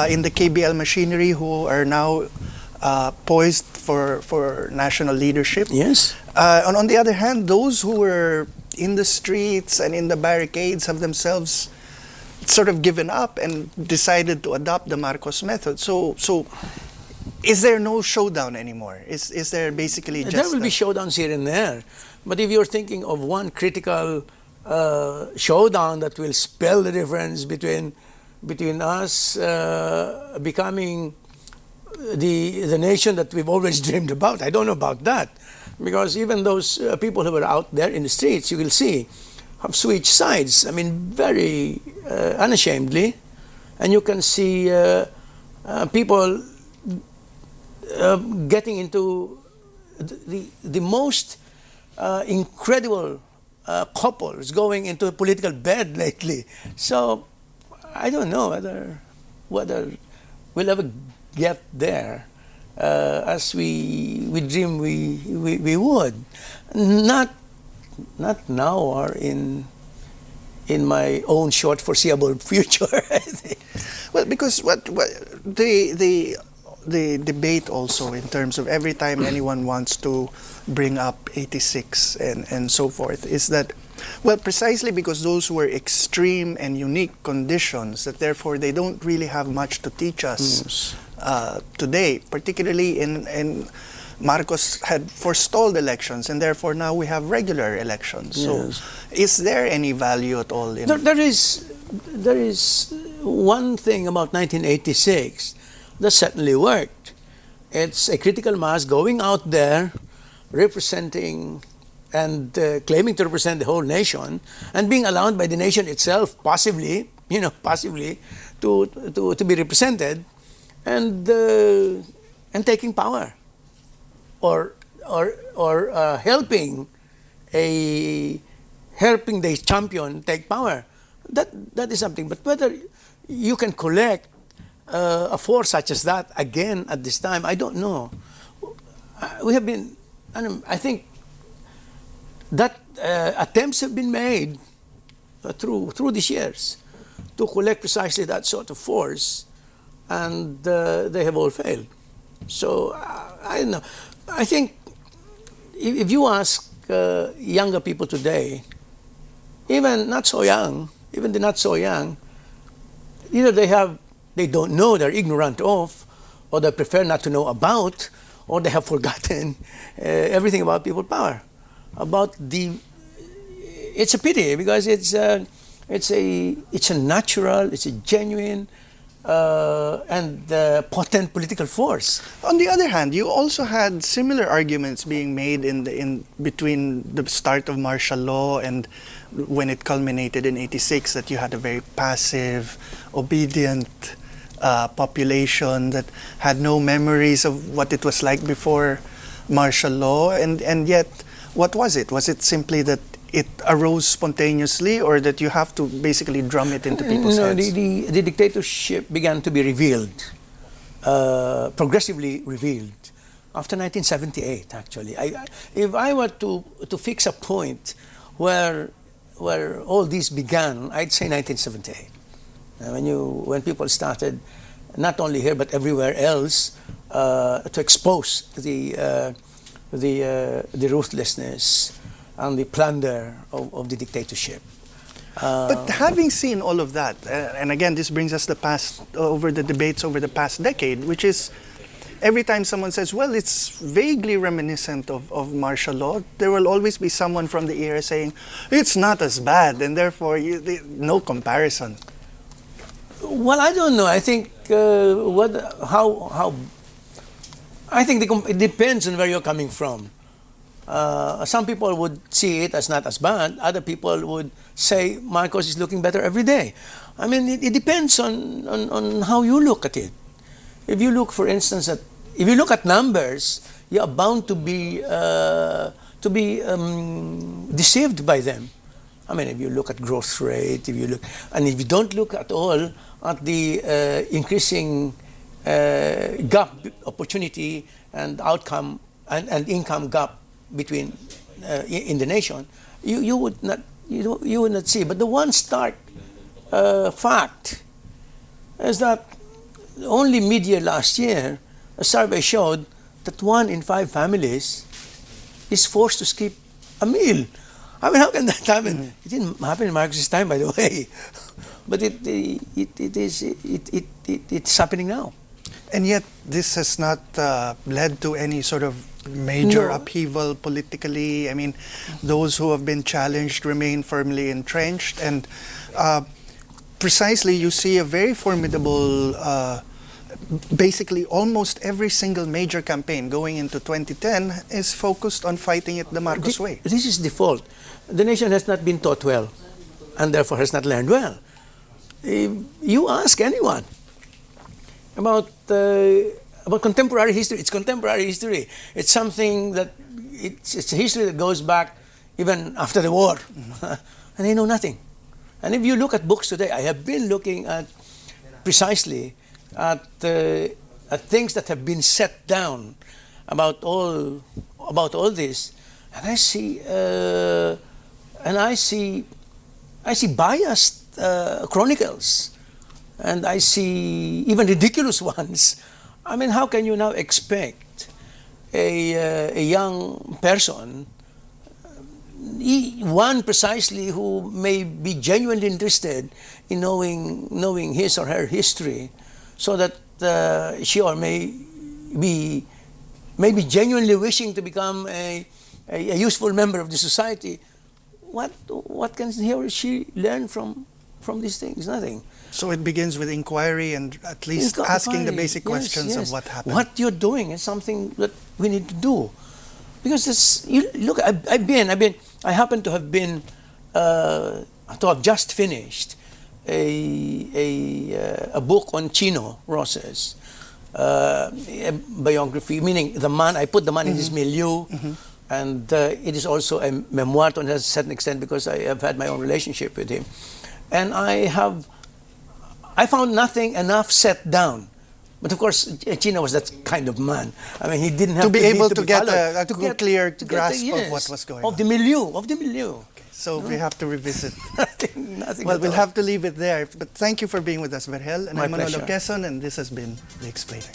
in the KBL machinery who are now poised for national leadership. Yes. And on the other hand, those who were in the streets and in the barricades have themselves sort of given up and decided to adopt the Marcos method. So is there no showdown anymore? Is there basically just... There will be showdowns here and there. But if you're thinking of one critical showdown that will spell the difference between us becoming the nation that we've always dreamed about, I don't know about that. Because even those people who were out there in the streets, you will see, have switched sides. I mean, very unashamedly. And you can see people getting into the most incredible couples going into a political bed lately. So I don't know whether we'll ever get there as we dream we would. Not now or in my own short foreseeable future, I think. Well, because what the debate also in terms of every time anyone wants to bring up 86 and so forth is that, well, precisely because those were extreme and unique conditions, that therefore they don't really have much to teach us today, particularly in Marcos had forestalled elections, and therefore now we have regular elections. Yes. So is there any value at all in... There is one thing about 1986 that certainly worked. It's a critical mass going out there, representing and claiming to represent the whole nation, and being allowed by the nation itself, possibly to be represented, and taking power, or helping the champion take power. That is something. But whether you can collect a force such as that again at this time, I don't know. We have been, I think that attempts have been made through these years to collect precisely that sort of force, and they have all failed. So I don't know. I think if you ask younger people today, even the not so young, either they don't know, they're ignorant of, or they prefer not to know about, or they have forgotten everything about people power. It's a pity, because it's a natural, it's a genuine and potent political force. On the other hand, you also had similar arguments being made in between the start of martial law and when it culminated in '86, that you had a very passive, obedient population that had no memories of what it was like before martial law, and yet, what was it? Was it simply that it arose spontaneously, or that you have to basically drum it into people's heads? The dictatorship began to be revealed, progressively revealed, after 1978, actually. If I were to fix a point where all this began, I'd say 1978. When people started, not only here but everywhere else, to expose the ruthlessness and the plunder of the dictatorship. But having seen all of that, and again, this brings us over the debates over the past decade, which is every time someone says, well, it's vaguely reminiscent of martial law, there will always be someone from the era saying, it's not as bad, and therefore no comparison. Well, I don't know. I think I think it depends on where you're coming from. Some people would see it as not as bad. Other people would say Marcos is looking better every day. I mean, it depends on how you look at it. If you look, for instance, if you look at numbers, you are bound to be deceived by them. I mean, if you look at growth rate, if you don't look at all at the increasing gap, opportunity and outcome and income gap between in the nation, you would not see. But the one stark fact is that only mid-year last year, a survey showed that 1 in 5 families is forced to skip a meal. I mean, how can that happen? It didn't happen in Marcos's time, by the way, but it's happening now. And yet, this has not led to any sort of major No. upheaval politically. I mean, those who have been challenged remain firmly entrenched, and precisely, you see a very formidable, basically almost every single major campaign going into 2010 is focused on fighting it the Marcos way. This is default. The nation has not been taught well, and therefore has not learned well. You ask anyone about contemporary history. It's contemporary history. It's something that it's a history that goes back even after the war, and they know nothing. And if you look at books today, I have been looking at precisely at things that have been set down about all this, and I see biased chronicles, and I see even ridiculous ones. I mean, how can you now expect a young person, one precisely who may be genuinely interested in knowing his or her history, so that she or may be genuinely wishing to become a useful member of the society? What can he or she learn from these things? Nothing. So it begins with inquiry and at least asking the basic questions of what happened. What you're doing is something that we need to do, because look. I happen to have been to have just finished a book on Chino Roses, a biography, meaning the man. I put the man in his milieu. And it is also a memoir to a certain extent, because I have had my own relationship with him. And I found nothing enough set down. But of course, Chino was that kind of man. I mean, he didn't have to be able to get followed, a clear grasp yes, of what was going of on. The milieu, of the milieu. Okay, so we have to revisit. nothing Well, at we'll all. have to leave it there. But thank you for being with us, Vergel. And My I'm Manolo pleasure. Quezon, and this has been The Explainer.